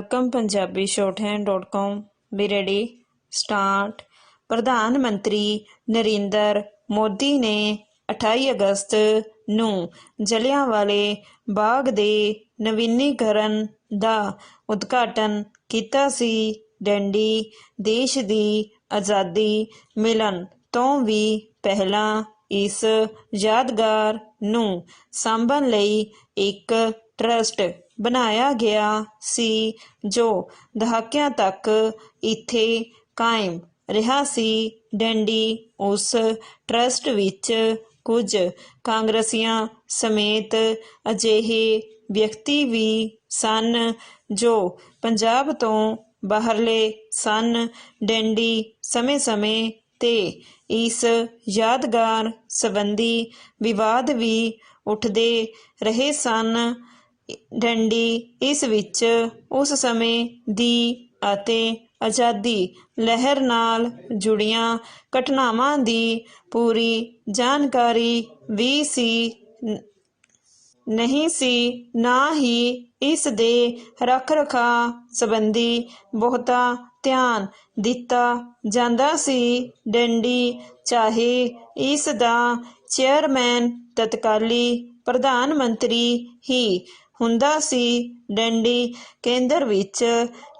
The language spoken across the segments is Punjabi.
Welcome Punjabi shorthand.com be ready start. प्रधानमंत्री नरेंद्र मोदी ने 28 अगस्त ਨੂੰ ਜਲਿਆਂਵਾਲੇ ਬਾਗ ਦੇ ਨਵੀਨੀਕਰਨ ਦਾ ਉਦਘਾਟਨ ਕੀਤਾ ਸੀ। ਡੰਡੀ ਦੇਸ਼ ਦੀ ਆਜ਼ਾਦੀ ਮਿਲਣ ਤੋਂ ਵੀ ਪਹਿਲਾਂ ਇਸ ਯਾਦਗਾਰ ਨੂੰ ਸਾਂਭਣ ਲਈ ਇੱਕ ਟਰਸਟ ਬਣਾਇਆ ਗਿਆ ਸੀ ਜੋ ਦਹਾਕਿਆਂ ਤੱਕ ਇੱਥੇ ਕਾਇਮ ਰਿਹਾ ਸੀ। ਡੰਡੀ ਉਸ ਟਰਸਟ ਵਿੱਚ ਕੁਝ ਕਾਂਗਰਸੀਆਂ ਸਮੇਤ ਅਜਿਹੇ ਵਿਅਕਤੀ ਵੀ ਸਨ ਜੋ ਪੰਜਾਬ ਤੋਂ ਬਾਹਰਲੇ ਸਨ। ਡੰਡੀ ਸਮੇਂ-ਸਮੇਂ 'ਤੇ ਇਸ ਯਾਦਗਾਰ ਸੰਬੰਧੀ ਵਿਵਾਦ ਵੀ ਉੱਠਦੇ ਰਹੇ ਸਨ। ਡੰਡੀ ਇਸ ਵਿੱਚ ਉਸ ਸਮੇਂ ਦੀ ਅਤੇ ਆਜ਼ਾਦੀ ਲਹਿਰ ਨਾਲ ਜੁੜੀਆਂ ਘਟਨਾਵਾਂ ਦੀ ਪੂਰੀ ਜਾਣਕਾਰੀ ਵੀ ਨਹੀਂ ਸੀ, ਨਾ ਹੀ ਇਸ ਦੇ ਰੱਖ-ਰਖਾਅ ਸੰਬੰਧੀ ਬਹੁਤਾ ਧਿਆਨ ਦਿੱਤਾ ਜਾਂਦਾ ਸੀ। ਡੰਡੀ ਚਾਹੇ ਇਸ ਦਾ ਚੇਅਰਮੈਨ ਤਤਕਾਲੀ ਪ੍ਰਧਾਨ ਮੰਤਰੀ ਹੀ ਹੁੰਦਾ ਸੀ। ਡੰਡੀ ਕੇਂਦਰ ਵਿੱਚ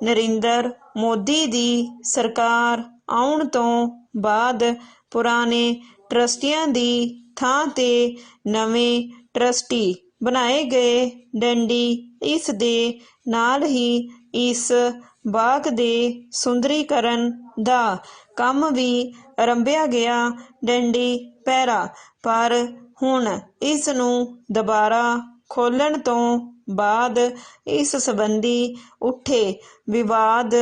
ਨਰਿੰਦਰ ਮੋਦੀ ਦੀ ਸਰਕਾਰ ਆਉਣ ਤੋਂ ਬਾਅਦ ਪੁਰਾਣੇ ਟਰਸਟੀਆਂ ਦੀ ਥਾਂ 'ਤੇ ਨਵੇਂ ਟਰਸਟੀ ਬਣਾਏ ਗਏ। ਡੰਡੀ ਇਸ ਦੇ ਨਾਲ ਹੀ ਇਸ ਬਾਗ ਦੇ ਸੁੰਦਰੀਕਰਨ ਦਾ ਕੰਮ ਵੀ ਆਰੰਭਿਆ ਗਿਆ। ਡੰਡੀ ਪਹਿਰਾ ਪਰ ਹੁਣ ਇਸ ਨੂੰ ਦੁਬਾਰਾ ਖੋਲ੍ਹਣ ਤੋਂ ਬਾਅਦ ਇਸ ਸੰਬੰਧੀ ਉੱਠੇ ਵਿਵਾਦ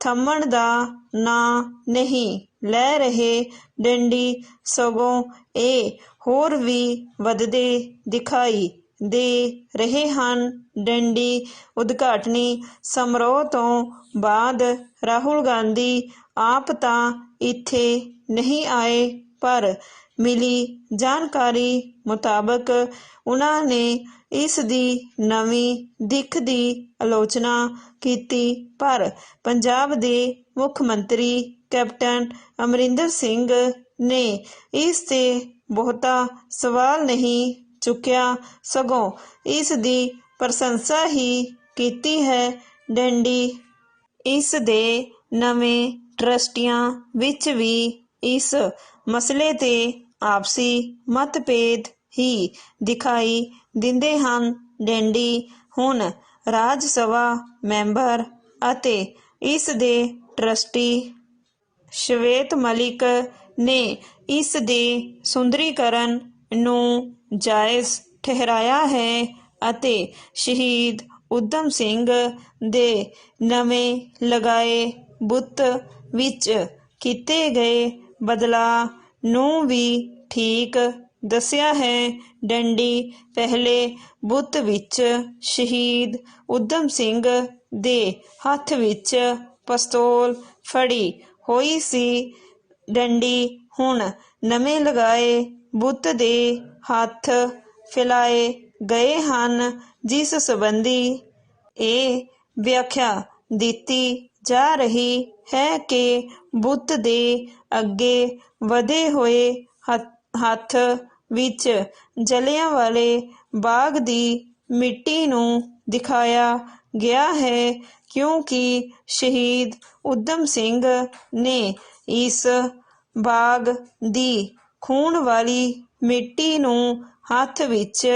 ਥੰਮਣ ਦਾ ਨਾਂ ਨਹੀਂ ਲੈ ਰਹੇ। ਡੰਡੀ ਸਗੋਂ ਇਹ ਹੋਰ ਵੀ ਵਧਦੇ ਦਿਖਾਈ ਦੇ ਰਹੇ ਹਨ। ਡੰਡੀ ਉਦਘਾਟਨੀ ਸਮਾਰੋਹ ਤੋਂ ਬਾਅਦ ਰਾਹੁਲ ਗਾਂਧੀ ਆਪ ਤਾਂ ਇੱਥੇ ਨਹੀਂ ਆਏ, ਪਰ ਮਿਲੀ ਜਾਣਕਾਰੀ ਮੁਤਾਬਕ ਉਨ੍ਹਾਂ ਨੇ ਇਸ ਦੀ ਨਵੀਂ ਦਿੱਖ ਦੀ ਆਲੋਚਨਾ ਕੀਤੀ। ਪਰ ਪੰਜਾਬ ਦੇ ਮੁੱਖ ਮੰਤਰੀ ਕੈਪਟਨ ਅਮਰਿੰਦਰ ਸਿੰਘ ਨੇ ਇਸ 'ਤੇ ਬਹੁਤਾ ਸਵਾਲ ਨਹੀਂ ਚੁੱਕਿਆ, ਸਗੋਂ ਇਸ ਦੀ ਪ੍ਰਸ਼ੰਸਾ ਹੀ ਕੀਤੀ ਹੈ। ਡੰਡੀ ਇਸ ਦੇ ਨਵੇਂ ਟਰਸਟੀਆਂ ਵਿੱਚ ਵੀ ਇਸ ਮਸਲੇ 'ਤੇ ਆਪਸੀ ਮਤਭੇਦ ਹੀ ਦਿਖਾਈ ਦਿੰਦੇ ਹਨ। ਡੰਡੀ ਹੁਣ ਰਾਜ ਸਭਾ ਮੈਂਬਰ ਅਤੇ ਇਸ ਦੇ ਟਰਸਟੀ ਸ਼ਵੇਤ ਮਲਿਕ ਨੇ ਇਸ ਦੇ ਸੁੰਦਰੀਕਰਨ ਨੂੰ ਜਾਇਜ਼ ਠਹਿਰਾਇਆ ਹੈ ਅਤੇ ਸ਼ਹੀਦ ਊਧਮ ਸਿੰਘ ਦੇ ਨਵੇਂ ਲਗਾਏ ਬੁੱਤ ਵਿੱਚ ਕੀਤੇ ਗਏ ਬਦਲਾਅ ਨੂੰ ਵੀ ਠੀਕ ਦੱਸਿਆ ਹੈ। ਡੰਡੀ ਪਹਿਲੇ ਬੁੱਤ ਵਿੱਚ ਸ਼ਹੀਦ ਊਧਮ ਸਿੰਘ ਦੇ ਹੱਥ ਵਿੱਚ ਪਿਸਤੌਲ ਫੜੀ ਹੋਈ ਸੀ। ਡੰਡੀ ਹੁਣ ਨਵੇਂ ਲਗਾਏ ਬੁੱਤ ਦੇ ਹੱਥ ਫੈਲਾਏ ਗਏ ਹਨ, ਜਿਸ ਸੰਬੰਧੀ ਇਹ ਵਿਆਖਿਆ ਦਿੱਤੀ ਜਾ ਰਹੀ ਹੈ ਕਿ ਬੁੱਤ ਦੇ ਅੱਗੇ ਵਧੇ ਹੋਏ ਹੱਥ ਵਿੱਚ ਜਲਿਆਂਵਾਲੇ ਬਾਗ ਦੀ ਮਿੱਟੀ ਨੂੰ ਦਿਖਾਇਆ ਗਿਆ ਹੈ, ਕਿਉਂਕਿ ਸ਼ਹੀਦ ਊਧਮ ਸਿੰਘ ਨੇ ਇਸ ਬਾਗ ਦੀ ਖੂਨ ਵਾਲੀ ਮਿੱਟੀ ਨੂੰ ਹੱਥ ਵਿੱਚ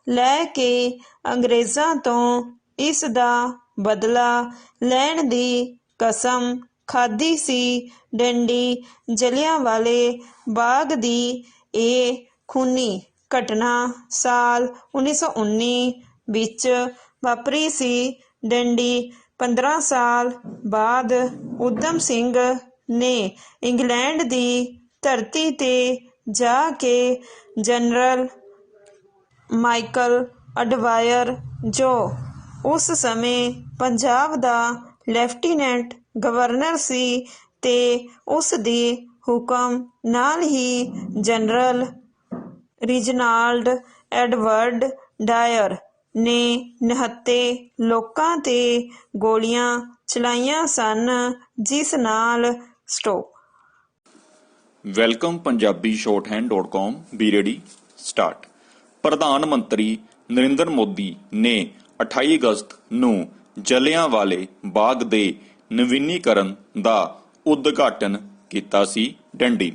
ਲੈ ਕੇ ਅੰਗਰੇਜ਼ਾਂ ਤੋਂ ਇਸ ਦਾ ਬਦਲਾ ਲੈਣ ਦੀ ਕਸਮ ਖਾਧੀ ਸੀ। ਡੰਡੀ ਜਲਿਆਂਵਾਲੇ ਬਾਗ ਦੀ ਇਹ ਖੂਨੀ ਘਟਨਾ ਸਾਲ 1919 ਵਿੱਚ ਵਾਪਰੀ ਸੀ। ਡੰਡੀ 15 ਸਾਲ ਬਾਅਦ ਊਧਮ ਸਿੰਘ ਨੇ ਇੰਗਲੈਂਡ ਦੀ ਧਰਤੀ 'ਤੇ ਜਾ ਕੇ ਜਨਰਲ ਮਾਈਕਲ ਅਡਵਾਇਰ, ਜੋ ਉਸ ਸਮੇਂ ਪੰਜਾਬ ਦਾ ਲੈਫਟੀਨੈਂਟ ਗਵਰਨਰ ਸੀ, ਤੇ ਉਸ ਦੇ ਹੁਕਮ ਨਾਲ ਹੀ ਜਨਰਲ ਰਿਜਨਾਲਡ ਐਡਵਰਡ ਡਾਇਰ ਨੇ ਨਿਹੱਥੇ ਲੋਕਾਂ 'ਤੇ ਗੋਲੀਆਂ ਚਲਾਈਆਂ ਸਨ, ਜਿਸ ਨਾਲ stop. Welcome Punjabi shorthand.com B ready start. ਪ੍ਰਧਾਨ ਮੰਤਰੀ ਨਰਿੰਦਰ ਮੋਦੀ ਨੇ 28 ਅਗਸਤ ਨੂੰ ਜਲਿਆਂਵਾਲੇ ਬਾਗ ਦੇ ਨਵੀਨੀਕਰਨ ਦਾ ਉਦਘਾਟਨ ਕੀਤਾ ਸੀ। ਡੰਡੀ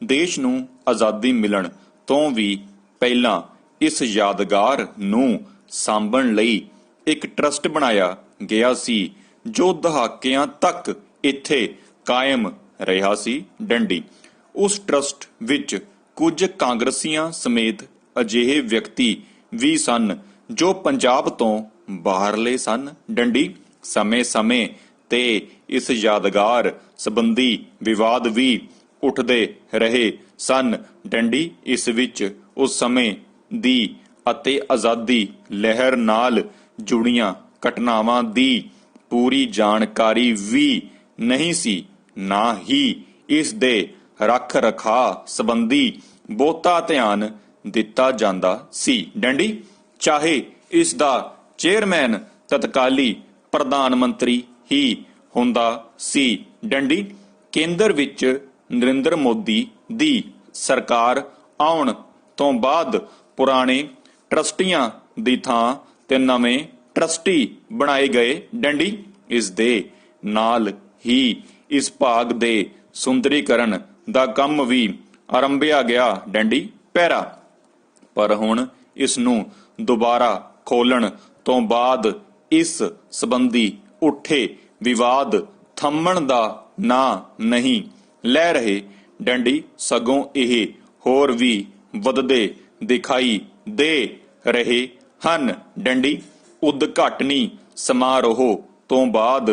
ਦੇਸ਼ ਨੂੰ ਆਜ਼ਾਦੀ ਮਿਲਣ ਤੋਂ ਵੀ ਪਹਿਲਾਂ ਇਸ ਯਾਦਗਾਰ ਨੂੰ ਸਾਂਭਣ ਲਈ ਇੱਕ ਟਰਸਟ ਬਣਾਇਆ ਗਿਆ ਸੀ, ਜੋ ਦਹਾਕਿਆਂ ਤੱਕ ਇੱਥੇ ਕਾਇਮ ਰਿਹਾ ਸੀ। ਡੰਡੀ ਉਸ ਟਰਸਟ ਵਿੱਚ ਕੁਝ ਕਾਂਗਰਸੀਆਂ ਸਮੇਤ ਅਜਿਹੇ ਵਿਅਕਤੀ ਵੀ ਸਨ ਜੋ ਪੰਜਾਬ ਤੋਂ ਬਾਹਰਲੇ ਸਨ। ਡੰਡੀ ਸਮੇਂ-ਸਮੇਂ ਤੇ ਇਸ ਯਾਦਗਾਰ ਸੰਬੰਧੀ ਵਿਵਾਦ ਵੀ ਉੱਠਦੇ ਰਹੇ ਸਨ। ਡੰਡੀ ਇਸ ਵਿੱਚ ਉਸ ਸਮੇਂ ਦੀ ਅਤੇ ਆਜ਼ਾਦੀ ਲਹਿਰ ਨਾਲ ਜੁੜੀਆਂ ਘਟਨਾਵਾਂ ਦੀ ਪੂਰੀ ਜਾਣਕਾਰੀ ਵੀ ਨਹੀਂ ਸੀ, ਨਾ ਹੀ ਇਸ ਦੇ ਰੱਖ ਰਖਾਅ ਸੰਬੰਧੀ ਬਹੁਤਾ ਧਿਆਨ ਦਿੱਤਾ ਜਾਂਦਾ ਸੀ। ਡੰਡੀ ਚਾਹੇ ਇਸ ਦਾ ਚੇਅਰਮੈਨ ਤਤਕਾਲੀ ਪ੍ਰਧਾਨ ਮੰਤਰੀ ਹੀ ਹੁੰਦਾ ਸੀ। ਡੰਡੀ ਕੇਂਦਰ ਵਿੱਚ ਨਰਿੰਦਰ ਮੋਦੀ ਦੀ ਸਰਕਾਰ ਆਉਣ ਤੋਂ ਬਾਅਦ ਪੁਰਾਣੇ ਟਰਸਟੀਆਂ ਦੀ ਥਾਂ ਤੇ ਨਵੇਂ ਟਰਸਟੀ ਬਣਾਏ ਗਏ। ਡੰਡੀ ਇਸ ਦੇ ਨਾਲ ਹੀ ਇਸ ਭਾਗ ਦੇ ਸੁੰਦਰੀਕਰਨ ਦਾ ਕੰਮ ਵੀ ਆਰੰਭਿਆ ਗਿਆ। ਡੰਡੀ ਪੈਰਾ ਪਰ ਹੁਣ ਇਸ ਨੂੰ ਦੁਬਾਰਾ ਖੋਲਣ ਤੋਂ ਬਾਅਦ ਇਸ ਸੰਬੰਧੀ ਉੱਠੇ ਵਿਵਾਦ ਥੰਮਣ ਦਾ ਨਾਂ ਨਹੀਂ ਲੈ ਰਹੇ। ਡੰਡੀ ਸਗੋਂ ਇਹ ਹੋਰ ਵੀ ਵੱਧਦੇ ਦਿਖਾਈ ਦੇ ਰਹੇ ਹਨ। ਡੰਡੀ ਉਦਘਾਟਨੀ ਸਮਾਰੋਹ ਤੋਂ ਬਾਅਦ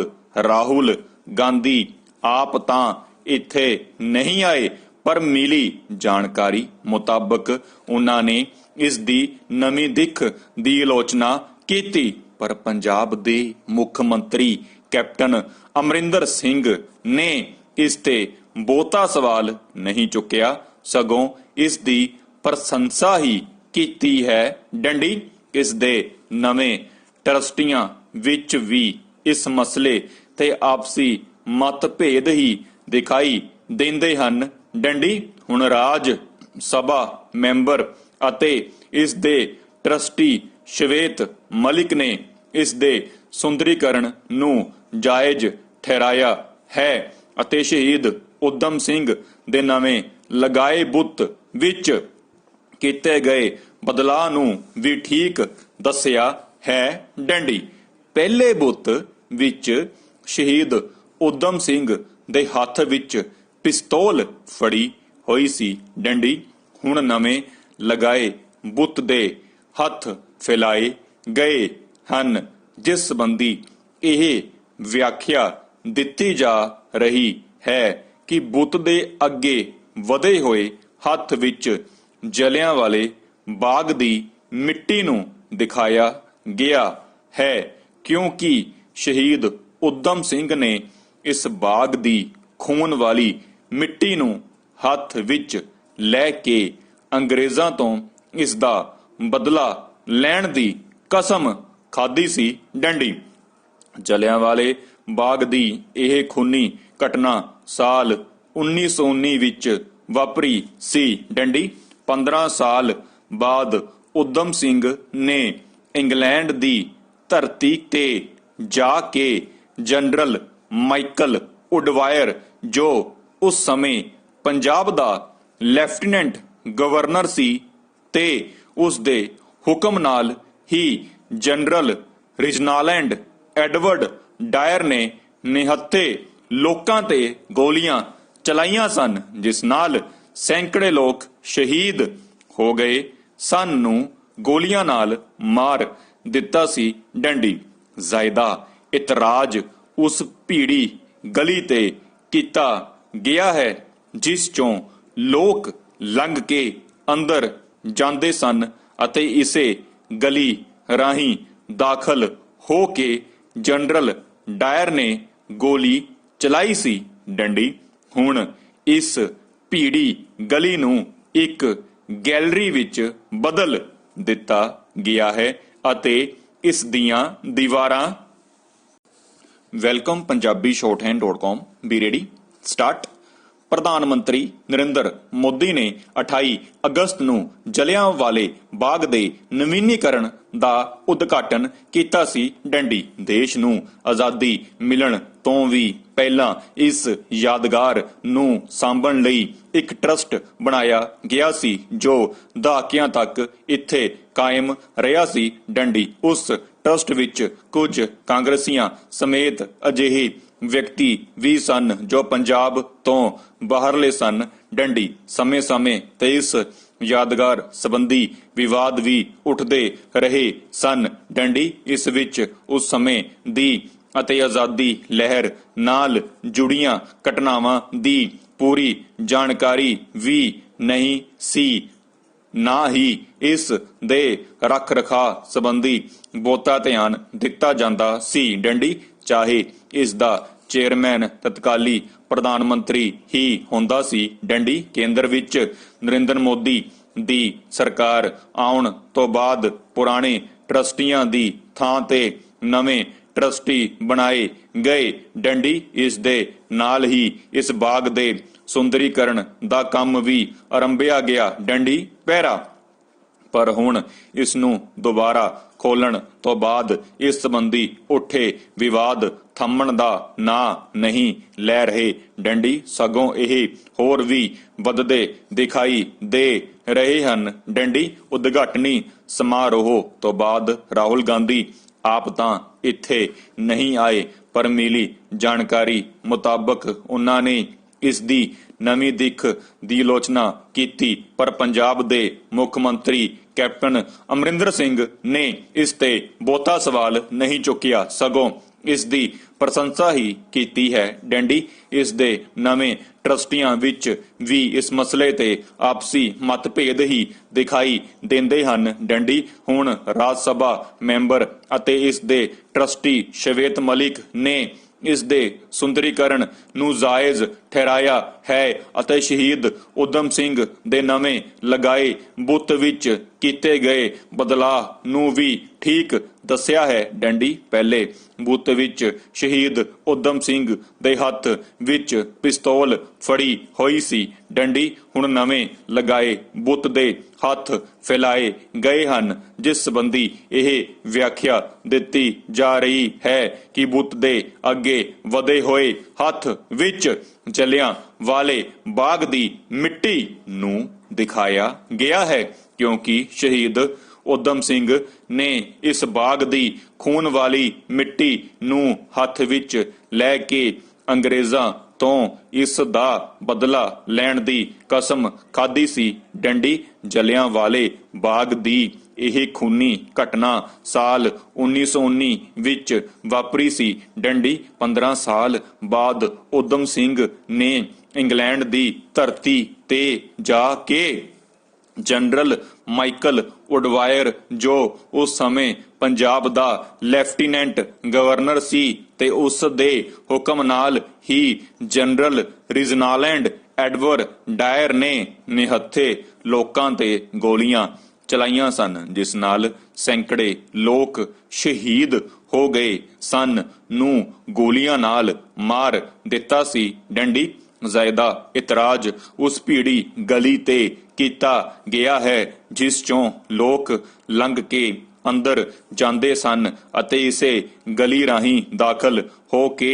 ਰਾਹੁਲ ਗਾਂਧੀ ਆਪ ਤਾਂ ਇੱਥੇ ਨਹੀਂ ਆਏ, ਪਰ ਮਿਲੀ ਜਾਣਕਾਰੀ ਮੁਤਾਬਕ ਉਹਨਾਂ ਨੇ ਇਸ ਦੀ ਨਵੀਂ ਦਿੱਖ ਦੀ ਆਲੋਚਨਾ ਕੀਤੀ, ਪਰ ਪੰਜਾਬ ਦੇ ਮੁੱਖ ਮੰਤਰੀ ਕੈਪਟਨ ਅਮਰਿੰਦਰ ਸਿੰਘ ਨੇ ਇਸ ਤੇ ਬਹੁਤਾ ਸਵਾਲ ਨਹੀਂ ਚੁੱਕਿਆ, ਸਗੋਂ ਇਸ ਦੀ ਪ੍ਰਸ਼ੰਸਾ ਹੀ ਕੀਤੀ ਹੈ। ਡੰਡੀ ਇਸ ਦੇ ਨਵੇਂ ਟਰਸਟੀਆਂ ਵਿੱਚ ਵੀ ਇਸ ਮਸਲੇ ਤੇ ਆਪਸੀ ਮਤਭੇਦ ਹੀ ਦਿਖਾਈ ਦਿੰਦੇ ਹਨ। ਡੰਡੀ ਹੁਣ ਰਾਜ ਸਭਾ ਮੈਂਬਰ ਅਤੇ ਇਸ ਦੇ ਟਰਸਟੀ ਸ਼ਵੇਤ ਮਲਿਕ ਨੇ ਇਸ ਦੇ ਸੁੰਦਰੀਕਰਨ ਨੂੰ ਜਾਇਜ਼ ਠਹਿਰਾਇਆ ਹੈ ਅਤੇ ਸ਼ਹੀਦ ਊਧਮ ਸਿੰਘ ਦੇ ਨਵੇਂ ਲਗਾਏ ਬੁੱਤ ਵਿੱਚ ਕੀਤੇ ਗਏ ਬਦਲਾਅ ਨੂੰ ਵੀ ਠੀਕ ਦੱਸਿਆ ਹੈ। ਡੰਡੀ ਪਹਿਲੇ ਬੁੱਤ ਵਿੱਚ ਸ਼ਹੀਦ ਊਧਮ ਸਿੰਘ ਦੇ ਹੱਥ ਵਿੱਚ ਪਿਸਤੌਲ ਫੜੀ ਹੋਈ ਸੀ। ਡੰਡੀ ਹੁਣ ਨਵੇਂ ਲਗਾਏ ਬੁੱਤ ਦੇ ਹੱਥ ਫੈਲਾਏ ਗਏ ਹਨ, ਜਿਸ ਸੰਬੰਧੀ ਇਹ ਵਿਆਖਿਆ ਦਿੱਤੀ ਜਾ ਰਹੀ ਹੈ ਕਿ ਬੁੱਤ ਦੇ ਅੱਗੇ ਵਧੇ ਹੋਏ ਹੱਥ ਵਿੱਚ ਜਲਿਆਂਵਾਲੇ ਬਾਗ ਦੀ ਮਿੱਟੀ ਨੂੰ ਦਿਖਾਇਆ ਗਿਆ ਹੈ, ਕਿਉਂਕਿ ਸ਼ਹੀਦ ਊਧਮ ਸਿੰਘ ਨੇ ਇਸ ਬਾਗ ਦੀ ਖੂਨ ਵਾਲੀ ਮਿੱਟੀ ਨੂੰ ਹੱਥ ਵਿੱਚ ਲੈ ਕੇ ਅੰਗਰੇਜ਼ਾਂ ਤੋਂ ਇਸ ਦਾ ਬਦਲਾ ਲੈਣ ਦੀ ਕਸਮ ਖਾਧੀ ਸੀ। ਡੰਡੀ ਜਲਿਆਂਵਾਲੇ ਬਾਗ ਦੀ ਇਹ ਖੂਨੀ ਘਟਨਾ ਸਾਲ 1919 ਵਿੱਚ ਵਾਪਰੀ ਸੀ। ਡੰਡੀ 15 ਸਾਲ ਬਾਅਦ ਊਧਮ ਸਿੰਘ ਨੇ ਇੰਗਲੈਂਡ ਦੀ ਧਰਤੀ ਤੇ ਜਾ ਕੇ ਜਨਰਲ ਮਾਈਕਲ ਉਡਵਾਇਰ, ਜੋ ਉਸ ਸਮੇਂ ਪੰਜਾਬ ਦਾ ਲੈਫਟੀਨੈਂਟ ਗਵਰਨਰ ਸੀ, ਤੇ ਉਸ ਦੇ ਹੁਕਮ ਨਾਲ ਹੀ ਜਨਰਲ ਰਿਜਨਾਲਡ ਐਡਵਰਡ ਡਾਇਰ ਨੇ ਨਿਹੱਥੇ ਲੋਕਾਂ ਤੇ ਗੋਲੀਆਂ ਚਲਾਈਆਂ ਸਨ, ਜਿਸ ਨਾਲ ਸੈਂਕੜੇ ਲੋਕ ਸ਼ਹੀਦ ਹੋ ਗਏ ਸਨ ਨੂੰ ਗੋਲੀਆਂ ਨਾਲ ਮਾਰ ਦਿੱਤਾ ਸੀ। ਡੰਡੀ ਜ਼ਾਇਦਾ ਇਤਰਾਜ਼ ਉਸ ਭੀੜੀ ਗਲੀ ਤੇ ਕੀਤਾ ਗਿਆ ਹੈ ਜਿਸ ਚੋਂ ਲੋਕ ਲੰਘ ਕੇ ਅੰਦਰ ਜਾਂਦੇ ਸਨ ਅਤੇ ਇਸੇ ਗਲੀ ਰਾਹੀਂ ਦਾਖਲ ਹੋ ਕੇ ਜਨਰਲ ਡਾਇਰ ਨੇ ਗੋਲੀ ਚਲਾਈ ਸੀ। ਡੰਡੀ ਹੁਣ ਇਸ ਭੀੜੀ ਗਲੀ ਨੂੰ ਇੱਕ ਗੈਲਰੀ ਵਿੱਚ ਬਦਲ ਦਿੱਤਾ ਗਿਆ ਹੈ ਅਤੇ ਇਸ ਦੀਆਂ ਦੀਵਾਰਾਂ। Welcome Punjabi shorthand.com B ready start. ਪ੍ਰਧਾਨ ਮੰਤਰੀ ਨਰਿੰਦਰ ਮੋਦੀ ਨੇ 28 ਅਗਸਤ ਨੂੰ ਜਲਿਆਂਵਾਲੇ ਬਾਗ ਦੇ ਨਵੀਨੀਕਰਨ ਦਾ ਉਦਘਾਟਨ ਕੀਤਾ ਸੀ। ਡੰਡੀ ਦੇਸ਼ ਨੂੰ ਆਜ਼ਾਦੀ ਮਿਲਣ ਤੋਂ ਵੀ ਪਹਿਲਾਂ ਇਸ ਯਾਦਗਾਰ ਨੂੰ ਸਾਂਭਣ ਲਈ ਇੱਕ ਟਰਸਟ ਬਣਾਇਆ ਗਿਆ ਸੀ ਜੋ ਦਹਾਕਿਆਂ ਤੱਕ ਇੱਥੇ ਕਾਇਮ ਰਿਹਾ ਸੀ। ਡੰਡੀ ਉਸ ਟਰਸਟ ਵਿੱਚ ਕੁਝ ਕਾਂਗਰਸੀਆਂ ਸਮੇਤ ਅਜਿਹੇ ਵਿਅਕਤੀ ਵੀ ਸਨ ਜੋ ਪੰਜਾਬ ਤੋਂ ਬਾਹਰਲੇ ਸਨ। ਡੰਡੀ ਸਮੇਂ-ਸਮੇਂ ਤੇ ਇਸ ਯਾਦਗਾਰ ਸੰਬੰਧੀ ਵਿਵਾਦ ਵੀ ਉੱਠਦੇ ਰਹੇ ਸਨ। ਡੰਡੀ ਇਸ ਵਿੱਚ ਉਸ ਸਮੇਂ ਦੀ ਅਤੇ ਆਜ਼ਾਦੀ ਲਹਿਰ ਨਾਲ ਜੁੜੀਆਂ ਘਟਨਾਵਾਂ ਦੀ ਪੂਰੀ ਜਾਣਕਾਰੀ ਵੀ ਨਹੀਂ ਸੀ, ਨਾ ਹੀ ਇਸ ਦੇ ਰੱਖ ਰਖਾਅ ਸੰਬੰਧੀ ਬਹੁਤਾ ਧਿਆਨ ਦਿੱਤਾ ਜਾਂਦਾ ਸੀ। ਡੰਡੀ ਚਾਹੇ ਇਸ ਦਾ ਚੇਅਰਮੈਨ ਤਤਕਾਲੀ ਪ੍ਰਧਾਨ ਮੰਤਰੀ ਹੀ ਹੁੰਦਾ ਸੀ। ਡੰਡੀ ਕੇਂਦਰ ਵਿੱਚ ਨਰਿੰਦਰ ਮੋਦੀ ਦੀ ਸਰਕਾਰ ਆਉਣ ਤੋਂ ਬਾਅਦ ਪੁਰਾਣੇ ਟਰਸਟੀਆਂ ਦੀ ਥਾਂ ਤੇ ਨਵੇਂ ਟਰਸਟੀ ਬਣਾਏ ਗਏ। ਡੰਡੀ ਇਸ ਦੇ ਨਾਲ ਹੀ ਇਸ ਬਾਗ ਦੇ ਸੁੰਦਰੀਕਰਨ ਦਾ ਕੰਮ ਵੀ ਆਰੰਭਿਆ ਗਿਆ। ਡੰਡੀ ਪਹਿਰਾ ਪਰ ਹੁਣ ਇਸ ਨੂੰ ਦੁਬਾਰਾ ਖੋਲ੍ਹਣ ਤੋਂ ਬਾਅਦ ਇਸ ਸੰਬੰਧੀ ਉੱਠੇ ਵਿਵਾਦ ਥੰਮਣ ਦਾ ਨਾਂ ਨਹੀਂ ਲੈ ਰਹੇ। ਡੰਡੀ ਸਗੋਂ ਇਹ ਹੋਰ ਵੀ ਵੱਧਦੇ ਦਿਖਾਈ ਦੇ ਰਹੇ ਹਨ। ਡੰਡੀ ਉਦਘਾਟਨੀ ਸਮਾਰੋਹ ਤੋਂ ਬਾਅਦ ਰਾਹੁਲ ਗਾਂਧੀ ਆਪ ਤਾਂ ਇੱਥੇ ਨਹੀਂ ਆਏ, ਪਰ ਮਿਲੀ ਜਾਣਕਾਰੀ ਮੁਤਾਬਕ ਉਹਨਾਂ ਨੇ ਇਸ ਦੀ ਨਵੀਂ ਦਿੱਖ ਦੀ ਆਲੋਚਨਾ ਕੀਤੀ, ਪਰ ਪੰਜਾਬ ਦੇ ਮੁੱਖ ਮੰਤਰੀ ਕੈਪਟਨ ਅਮਰਿੰਦਰ ਸਿੰਘ ਨੇ ਇਸ ਤੇ ਬਹੁਤਾ ਸਵਾਲ ਨਹੀਂ ਚੁੱਕਿਆ, ਸਗੋਂ ਇਸ ਦੀ ਪ੍ਰਸ਼ੰਸਾ ਹੀ ਕੀਤੀ ਹੈ। ਡੰਡੀ ਇਸ ਦੇ ਨਵੇਂ ਟਰਸਟੀਆਂ ਵਿੱਚ ਵੀ ਇਸ ਮਸਲੇ ਤੇ ਆਪਸੀ ਮਤਭੇਦ ਹੀ ਦਿਖਾਈ ਦਿੰਦੇ ਹਨ। ਡੰਡੀ ਹੁਣ ਰਾਜ ਸਭਾ ਮੈਂਬਰ ਅਤੇ ਇਸ ਦੇ ਟਰਸਟੀ ਸ਼ਵੇਤ ਮਲਿਕ ਨੇ ਇਸ ਦੇ ਸੁੰਦਰੀਕਰਨ ਨੂੰ ਜਾਇਜ਼ ਠਹਿਰਾਇਆ ਹੈ ਅਤੇ ਸ਼ਹੀਦ ਊਧਮ ਸਿੰਘ ਦੇ ਨਵੇਂ ਲਗਾਏ ਬੁੱਤ ਵਿੱਚ ਕੀਤੇ ਗਏ ਬਦਲਾਅ ਨੂੰ ਵੀ ਠੀਕ ਦੱਸਿਆ ਹੈ। ਡੰਡੀ ਪਹਿਲੇ ਬੁੱਤ ਵਿੱਚ ਸ਼ਹੀਦ ਊਧਮ ਸਿੰਘ ਦੇ ਹੱਥ ਵਿੱਚ ਪਿਸਤੌਲ ਫੜੀ ਹੋਈ ਸੀ। ਡੰਡੀ ਹੁਣ ਨਵੇਂ ਲਗਾਏ ਬੁੱਤ ਦੇ ਹੱਥ ਫੈਲਾਏ ਗਏ ਹਨ, ਜਿਸ ਸੰਬੰਧੀ ਇਹ ਵਿਆਖਿਆ ਦਿੱਤੀ ਜਾ ਰਹੀ ਹੈ ਕਿ ਬੁੱਤ ਦੇ ਅੱਗੇ ਵਧੇ ਹੋਏ ਹੱਥ ਵਿੱਚ ਜਲਿਆਂਵਾਲੇ ਬਾਗ ਦੀ ਮਿੱਟੀ ਨੂੰ ਦਿਖਾਇਆ ਗਿਆ ਹੈ, ਕਿਉਂਕਿ ਸ਼ਹੀਦ ਊਧਮ ਸਿੰਘ ਨੇ ਇਸ ਬਾਗ ਦੀ ਖੂਨ ਵਾਲੀ ਮਿੱਟੀ ਨੂੰ ਹੱਥ ਵਿੱਚ ਲੈ ਕੇ ਅੰਗਰੇਜ਼ਾਂ ਤੋਂ ਇਸ ਦਾ ਬਦਲਾ ਲੈਣ ਦੀ ਕਸਮ ਖਾਧੀ ਸੀ। ਡੰਡੀ ਜਲਿਆਂਵਾਲੇ ਬਾਗ ਦੀ ਇਹ ਖੂਨੀ ਘਟਨਾ ਸਾਲ 1919 ਵਿੱਚ ਵਾਪਰੀ ਸੀ। ਡੰਡੀ 15 ਸਾਲ ਬਾਅਦ ਊਧਮ ਸਿੰਘ ਨੇ ਇੰਗਲੈਂਡ ਦੀ ਧਰਤੀ ਤੇ ਜਾ ਕੇ ਜਨਰਲ ਮਾਈਕਲ ਉਡਵਾਇਰ, ਜੋ ਉਸ ਸਮੇਂ ਪੰਜਾਬ ਦਾ ਲੈਫਟੀਨੈਂਟ ਗਵਰਨਰ ਸੀ, ਤੇ ਉਸ ਦੇ ਹੁਕਮ ਨਾਲ ਹੀ ਜਨਰਲ ਰਿਜਨਾਲੈਂਡ ਐਡਵਰਡ ਡਾਇਰ ਨੇ ਨਿਹੱਥੇ ਲੋਕਾਂ ਤੇ ਗੋਲੀਆਂ ਚਲਾਈਆਂ ਸਨ, ਜਿਸ ਨਾਲ ਸੈਂਕੜੇ ਲੋਕ ਸ਼ਹੀਦ ਹੋ ਗਏ ਸਨ ਨੂੰ ਗੋਲੀਆਂ ਨਾਲ ਮਾਰ ਦਿੱਤਾ ਸੀ। ਡੰਡੀ ਜ਼ਿਆਦਾ ਇਤਰਾਜ਼ ਉਸ ਭੀੜੀ ਗਲੀ ਤੇ ਕੀਤਾ ਗਿਆ ਹੈ ਜਿਸ ਚੋਂ ਲੋਕ ਲੰਘ ਕੇ ਅੰਦਰ ਜਾਂਦੇ ਸਨ ਅਤੇ ਇਸੇ ਗਲੀ ਰਾਹੀਂ ਦਾਖਲ ਹੋ ਕੇ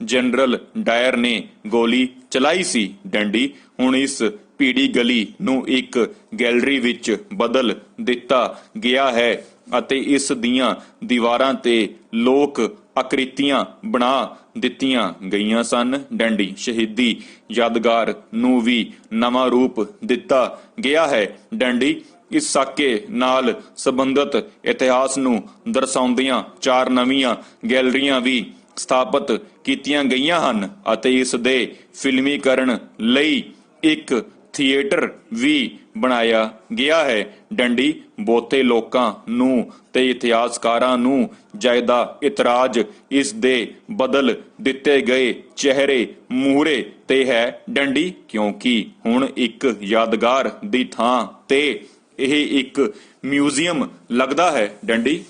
ਜਨਰਲ ਡਾਇਰ ਨੇ ਗੋਲੀ ਚਲਾਈ ਸੀ। ਡੰਡੀ ਹੁਣ ਇਸ ਭੀੜੀ ਗਲੀ ਨੂੰ ਇੱਕ ਗੈਲਰੀ ਵਿੱਚ ਬਦਲ ਦਿੱਤਾ ਗਿਆ ਹੈ ਅਤੇ ਇਸ ਦੀਆਂ ਦੀਵਾਰਾਂ ਤੇ ਲੋਕ ਆਕ੍ਰਿਤੀਆਂ ਬਣਾ ਦਿੱਤੀਆਂ ਗਈਆਂ ਸਨ। ਡੰਡੀ ਸ਼ਹੀਦੀ ਯਾਦਗਾਰ ਨੂੰ ਵੀ ਨਵਾਂ ਰੂਪ ਦਿੱਤਾ ਗਿਆ ਹੈ। ਡੰਡੀ ਇਸ ਸਾਕੇ ਨਾਲ ਸੰਬੰਧਿਤ ਇਤਿਹਾਸ ਨੂੰ ਦਰਸਾਉਂਦੀਆਂ 4 ਨਵੀਆਂ ਗੈਲਰੀਆਂ ਵੀ ਸਥਾਪਿਤ ਕੀਤੀਆਂ ਗਈਆਂ ਹਨ ਅਤੇ ਇਸ ਦੇ ਫਿਲਮੀਕਰਨ ਲਈ ਇੱਕ ਥੀਏਟਰ ਵੀ ਬਣਾਇਆ ਗਿਆ ਹੈ। ਡੰਡੀ ਬਹੁਤੇ ਲੋਕਾਂ ਨੂੰ ਤੇ ਇਤਿਹਾਸਕਾਰਾਂ ਨੂੰ ਜ਼ਿਆਦਾ ਇਤਰਾਜ਼ ਇਸ ਦੇ ਬਦਲ ਦਿੱਤੇ ਗਏ ਚਿਹਰੇ ਮੂਹਰੇ ਤੇ ਹੈ। ਡੰਡੀ ਕਿਉਂਕਿ ਹੁਣ ਇੱਕ ਯਾਦਗਾਰ ਦੀ ਥਾਂ ਤੇ ਇਹ ਇੱਕ ਮਿਊਜ਼ੀਅਮ ਲੱਗਦਾ ਹੈ ਡੈਂਡੀ?